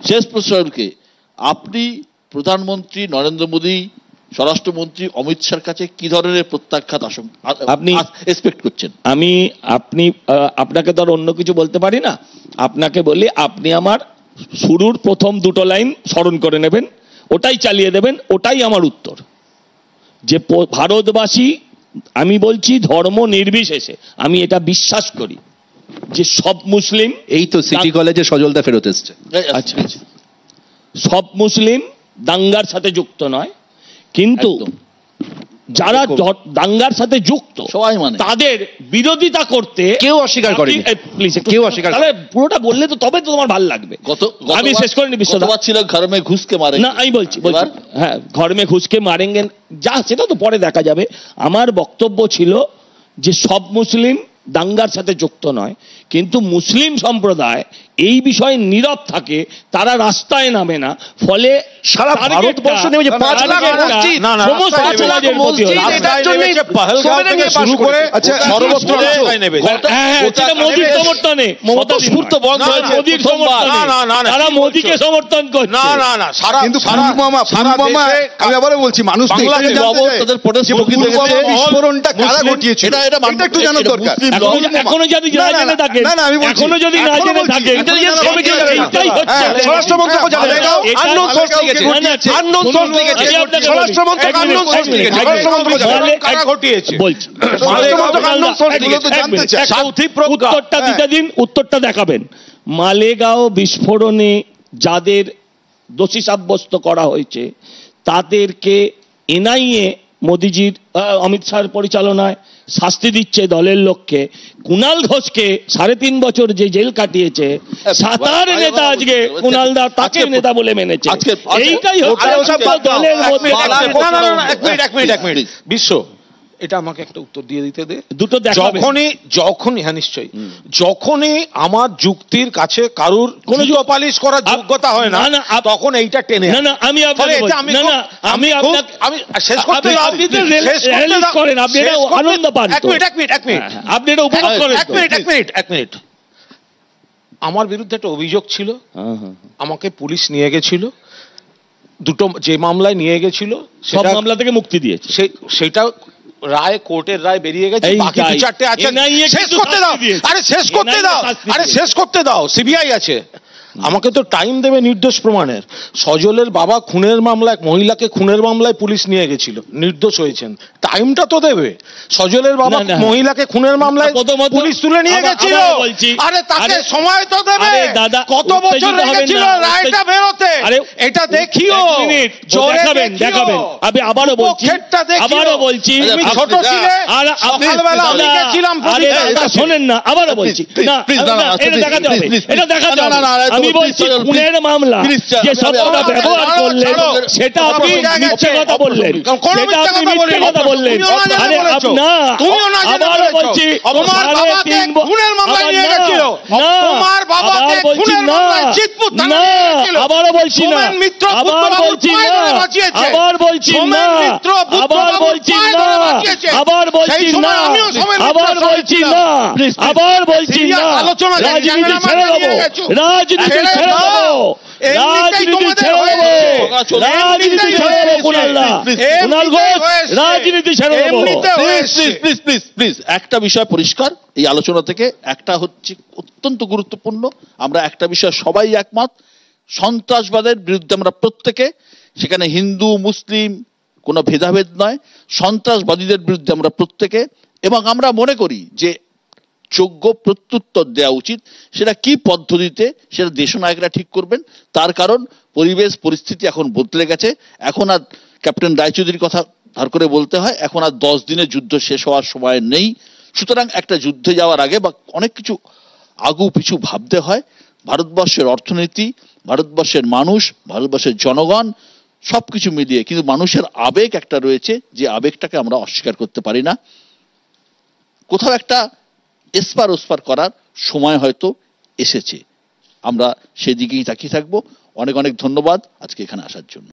শেষ প্রশ্নকে আপনি প্রধানমন্ত্রী নরেন্দ্র মোদী, স্বরাষ্ট্রমন্ত্রী অমিত শাহর কাছে কি ধরনের প্রত্যাখ্যাত আপনি এক্সপেক্ট করছেন? আপনি আপনাকে তো আর অন্য কিছু বলতে পারি না। আপনাকে বলি, আপনি আমার শুরুর প্রথম দুটো লাইন স্মরণ করে নেবেন, ওটাই চালিয়ে দেবেন, ওটাই আমার উত্তর। যে ভারতবাসী, আমি বলছি ধর্ম নির্বিশেষে, আমি এটা বিশ্বাস করি যে সব মুসলিম, এই তো সিটি কলেজে সজলদা ফেরত এসছে। আচ্ছা, সব মুসলিম দাঙ্গার সাথে যুক্ত নয়, কিন্তু যারা দাঙ্গার সাথে যুক্ত সবাই মানে তাদের বিরোধিতা করতে কেউ অস্বীকার করেনি। প্লিজ কেউ অস্বীকার, তাহলে পুরোটা বললে তো তবে তো তোমার ভালো লাগবে। আমি শেষ করিনি। বিশ্বনাথ ছিল ঘর মে ঘুষ কে মারেঙ্গে, না আমি বলছি হ্যাঁ, ঘর মে ঘুষ কে মারেঙ্গে, যা সেটা তো পরে দেখা যাবে। আমার বক্তব্য ছিল যে সব মুসলিম দাঙ্গার সাথে যুক্ত নয়, কিন্তু মুসলিম সম্প্রদায় এই বিষয়ে নীরব থাকে, তারা রাস্তায় নামে না, ফলে সারা ভারতবর্ষ নেমে যে 5 লাখ মসজিদ, না সমস্ত মসজিদের প্রতি এটার জন্য পহেলগাঁও থেকে শুরু করে সর্বত্র রাস্তায় নেবে। এটা মোদির সমর্থনে, মমতা স্ফূর্ত বন্ধ হয়েছে মোদির সমর্থনে, তারা মোদিকে সমর্থন করছে। না না না, সারা কিন্তু আমি আবারও বলছি, মানুষ তাদের প্রোটেস্ট বিস্ফোরণটা কারা ঘটিয়েছে এটা একটু জানার দরকার। এখনো যদি না জেনে থাকেন, না আমি বলছি, এখনো যদি না জেনে থাকেন, স্বরাষ্ট্রমন্ত্রীকে জানাবে, আননোন সোর্স লিখেছে, আননোন সোর্স লিখেছে, স্বরাষ্ট্রমন্ত্রী আননোন সোর্স লিখেছে, স্বরাষ্ট্রমন্ত্রী কারা ঘটিয়েছে বলছি, স্বরাষ্ট্রমন্ত্রী আননোন সোর্স লিখেছে। উত্তরটা দিতে দিন, উত্তরটা দেখাবেন। মালেগাঁও বিস্ফোরণে যাদের দোষী সাব্যস্ত করা হয়েছে তাদেরকে এনআইএ মোদিজির অমিত শাহের পরিচালনায় শাস্তি দিচ্ছে দলের লোককে। কুণাল ঘোষকে 3.5 বছর যে জেল কাটিয়েছে, সাতার নেতা আজকে কুণাল দা তাকে নেতা বলে মেনেছে। এইটাই হচ্ছে দলের মধ্যে। এক মিনিট বিশ্ব, এটা আমাকে একটা উত্তর দিয়ে দিতে দে। দুটো যখনই হ্যাঁ নিশ্চয়ই, যখনই আমার যুক্তির কাছে কারুর কোনো পালিশ করার যোগ্যতা হয় না, তখন এইটা টেনে না আমি শেষ করতে করেন, আপনি আনন্দ পান। এক মিনিট আপনি এটা উপভোগ করেন। এক মিনিট আমার বিরুদ্ধে একটা অভিযোগ ছিল, আমাকে পুলিশ নিয়ে গেছিল, দুটো যে মামলায় নিয়ে গেছিল সব মামলা থেকে মুক্তি দিয়েছে, সেটা রায়, কোর্টের রায় বেরিয়ে গেছে, বাকি 2-4টে আছে। শেষ করতে দাও, আরে শেষ করতে দাও, আরে শেষ করতে দাও, সিবিআই আছে। আমাকে তো টাইম দেবে নির্দোষ প্রমাণের। সজলের বাবা খুনের মামলায়, এক মহিলাকে খুনের মামলায় পুলিশ নিয়ে গেছিল, নির্দোষ হয়েছেন, টাইমটা তো দেবে। সজলের বাবা মহিলাকে খুনের মামলায় পুলিশ তুলে নিয়ে গেছিল, আরে তাকে সময় তো দেবে। কত বছর লেগেছিল রায়টা বেরোতে, এটা দেখিও। দেখাবেন। আমি আবারও বলছি, তুমি ছোট ছিলে, সকালবেলা আমি গেছিলাম, শোনেন না, আবারও বলছি, না এটা দেখাতে হবে, এটা দেখাতে হবে। আমি বলছি খুনের মামলা যে শব্দটা ব্যবহার করলেন সেটা আপনি মিথ্যে কথা বললেন, সেটা আপনি মিথ্যে কথা বললেন। আবারও বলছি, তোমার বাবাকে খুনের মামলায় নিয়ে গেছিল, তোমার বাবাকে খুনের মামলায় জিতপুর থানায় নিয়ে গেছিল। আবারও বলছি না, আবার বলছি না, আবার বলছি না, আবার বলছি না, আবার বলছি না, আবার বলছি না, আবার বলছি না, রাজনীতি ছেড়ে দেবো, রাজনীতি ছেড়ে দেবো, রাজনীতি ছেড়ে দেবো, রাজনীতি ছেড়ে দেবো, কুণাল ঘোষ রাজনীতি ছেড়ে দেবো। প্লিজ একটা বিষয় পরিষ্কার এই আলোচনা থেকে, একটা হচ্ছে অত্যন্ত গুরুত্বপূর্ণ, আমরা একটা বিষয় সবাই একমত, সন্ত্রাসবাদের বিরুদ্ধে আমরা প্রত্যেকে, সেখানে হিন্দু মুসলিম কোনো ভেদাভেদ নয়, সন্ত্রাসবাদীদের বিরুদ্ধে আমরা প্রত্যেকে, এবং আমরা মনে করি যে যোগ্য প্রত্যুত্তর দেওয়া উচিত। সেটা কি পদ্ধতিতে, সেটা দেশনায়করা ঠিক করবেন। তার কারণ পরিবেশ পরিস্থিতি এখন বদলে গেছে। এখন আর ক্যাপ্টেন রায়চৌধুরীর কথা ধার করে বলতে হয়, এখন আর 10 দিনের যুদ্ধ শেষ হওয়ার সময় নেই। সুতরাং একটা যুদ্ধে যাওয়ার আগে বা অনেক কিছু আগু পিছু ভাবতে হয়। ভারতবর্ষের অর্থনীতি, ভারতবর্ষের মানুষ, ভারতবর্ষের জনগণ সবকিছু মিলিয়ে, কিন্তু মানুষের আবেগ একটা রয়েছে, যে আবেগটাকে আমরা অস্বীকার করতে পারি না। কোথাও একটা এসপার ওসপার করার সময় হয়তো এসেছে, আমরা সেদিকেই তাকিয়ে থাকবো। অনেক অনেক ধন্যবাদ আজকে এখানে আসার জন্য।